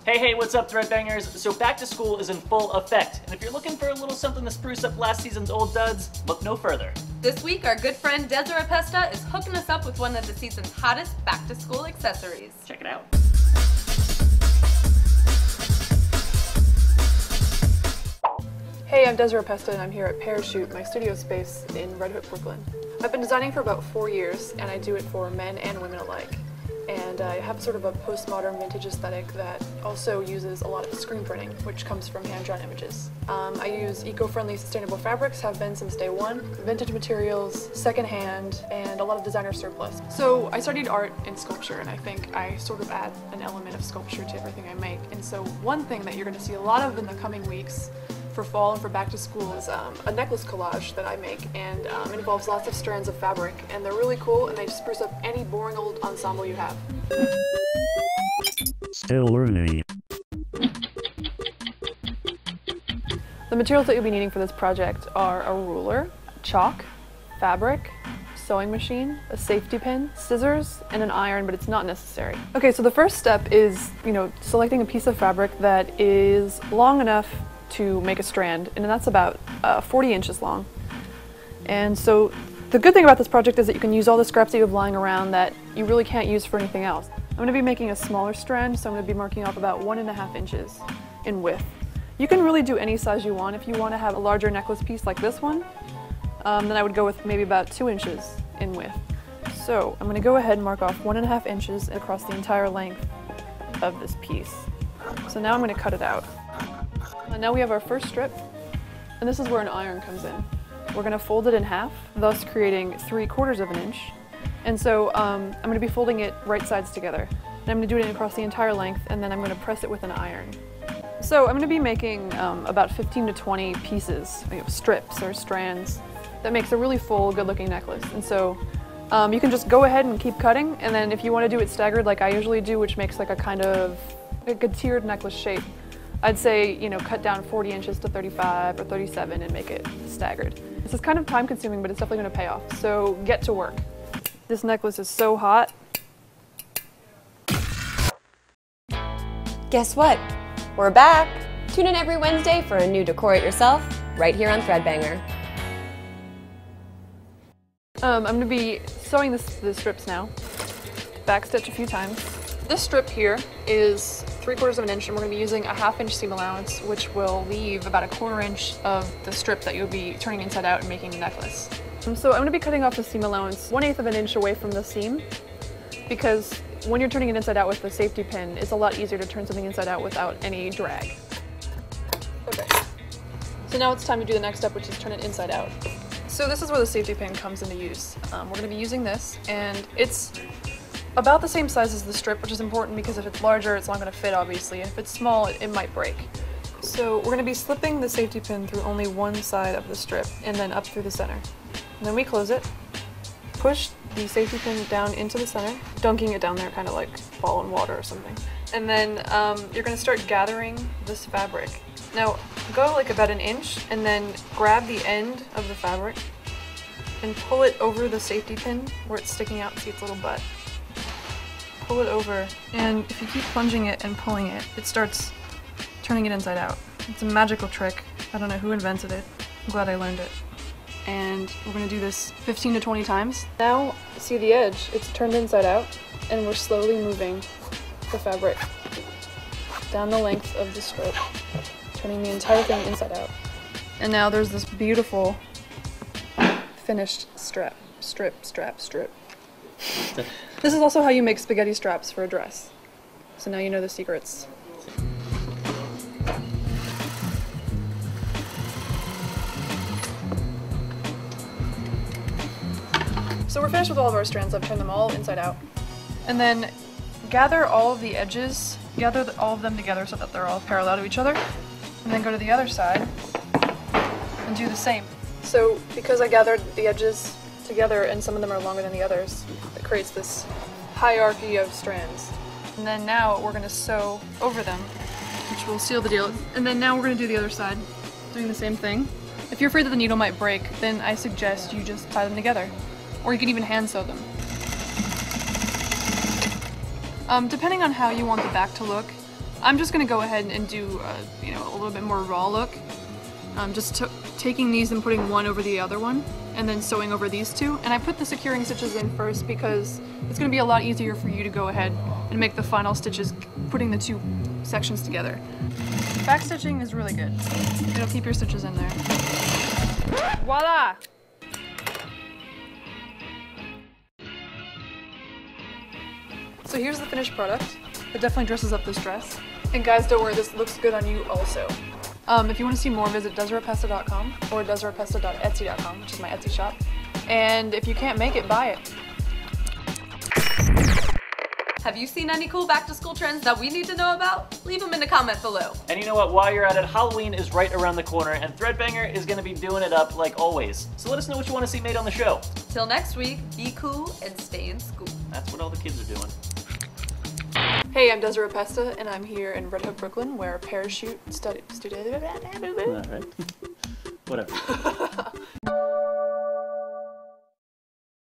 Hey, what's up, ThreadBangers? So back to school is in full effect, and if you're looking for a little something to spruce up last season's old duds, look no further. This week, our good friend Desira Pesta is hooking us up with one of the season's hottest back-to-school accessories. Check it out. Hey, I'm Desira Pesta and I'm here at Parachute, my studio space in Red Hook, Brooklyn. I've been designing for about 4 years and I do it for men and women alike. And I have sort of a postmodern vintage aesthetic that also uses a lot of screen printing, which comes from hand-drawn images. I use eco-friendly, sustainable fabrics, have been since day one, vintage materials, secondhand, and a lot of designer surplus. So I studied art and sculpture, and I think I sort of add an element of sculpture to everything I make. And so one thing that you're going to see a lot of in the coming weeks for fall and for back to school is a necklace collage that I make, and it involves lots of strands of fabric, and they're really cool and they spruce up any boring old ensemble you have. Still learning. The materials that you'll be needing for this project are a ruler, chalk, fabric, sewing machine, a safety pin, scissors, and an iron, but it's not necessary. Okay, so the first step is, selecting a piece of fabric that is long enough to make a strand, and that's about 40 inches long. And so the good thing about this project is that you can use all the scraps that you have lying around that you really can't use for anything else. I'm going to be making a smaller strand, so I'm going to be marking off about 1.5 inches in width. You can really do any size you want. If you want to have a larger necklace piece like this one, then I would go with maybe about 2 inches in width. So I'm going to go ahead and mark off 1.5 inches across the entire length of this piece. So now I'm going to cut it out. Now we have our first strip, and this is where an iron comes in. We're going to fold it in half, thus creating 3/4 of an inch. And so I'm going to be folding it right sides together. And I'm going to do it across the entire length, and then I'm going to press it with an iron. So I'm going to be making about 15 to 20 pieces, strips or strands, that makes a really full, good-looking necklace. And so you can just go ahead and keep cutting, and then if you want to do it staggered like I usually do, which makes like a tiered necklace shape, I'd say, cut down 40 inches to 35 or 37 and make it staggered. This is kind of time consuming, but it's definitely going to pay off. So get to work. This necklace is so hot. Guess what? We're back! Tune in every Wednesday for a new Decor It Yourself, right here on ThreadBanger. I'm going to be sewing the strips now. Backstitch a few times. This strip here is 3/4 of an inch, and we're going to be using a 1/2 inch seam allowance, which will leave about 1/4 inch of the strip that you'll be turning inside out and making a necklace. So I'm going to be cutting off the seam allowance 1/8 of an inch away from the seam, because when you're turning it inside out with the safety pin, it's a lot easier to turn something inside out without any drag. Okay, so now it's time to do the next step, which is turn it inside out. So this is where the safety pin comes into use. We're going to be using this, and it's about the same size as the strip, which is important because if it's larger, it's not going to fit, obviously. If it's small, it might break. So we're going to be slipping the safety pin through only one side of the strip and then up through the center. And then we close it, push the safety pin down into the center, dunking it down there kind of like ball in water or something. And then you're going to start gathering this fabric. Now go like about 1 inch and then grab the end of the fabric and pull it over the safety pin where it's sticking out. See its little butt. Pull it over, and if you keep plunging it and pulling it, it starts turning it inside out. It's a magical trick. I don't know who invented it. I'm glad I learned it. And we're going to do this 15 to 20 times. Now, see the edge? It's turned inside out, and we're slowly moving the fabric down the length of the strip, turning the entire thing inside out. And now there's this beautiful finished strip. This is also how you make spaghetti straps for a dress. So now you know the secrets. So we're finished with all of our strands. I've turned them all inside out. And then gather all of the edges, all of them together so that they're all parallel to each other. And then go to the other side and do the same. So because I gathered the edges together and some of them are longer than the others, it creates this hierarchy of strands. And then now we're going to sew over them, which will seal the deal. And then now we're going to do the other side, doing the same thing. If you're afraid that the needle might break, then I suggest you just tie them together. Or you can even hand sew them. Depending on how you want the back to look, I'm just gonna go ahead and do you know, a little bit more raw look. Just taking these and putting one over the other one, and then sewing over these two. And I put the securing stitches in first because it's gonna be a lot easier for you to go ahead and make the final stitches, putting the two sections together. Backstitching is really good. It'll keep your stitches in there. Voila! So here's the finished product. It definitely dresses up this dress. And guys, don't worry, this looks good on you also. If you want to see more, visit DesiraPesta.com or DesiraPesta.etsy.com, which is my Etsy shop. And if you can't make it, buy it. Have you seen any cool back-to-school trends that we need to know about? Leave them in the comment below. And you know what, while you're at it, Halloween is right around the corner and ThreadBanger is gonna be doing it up like always. So let us know what you want to see made on the show. Till next week, be cool and stay in school. That's what all the kids are doing. Hey, I'm Desira Pesta, and I'm here in Red Hook, Brooklyn, where parachute studio. All right. Whatever.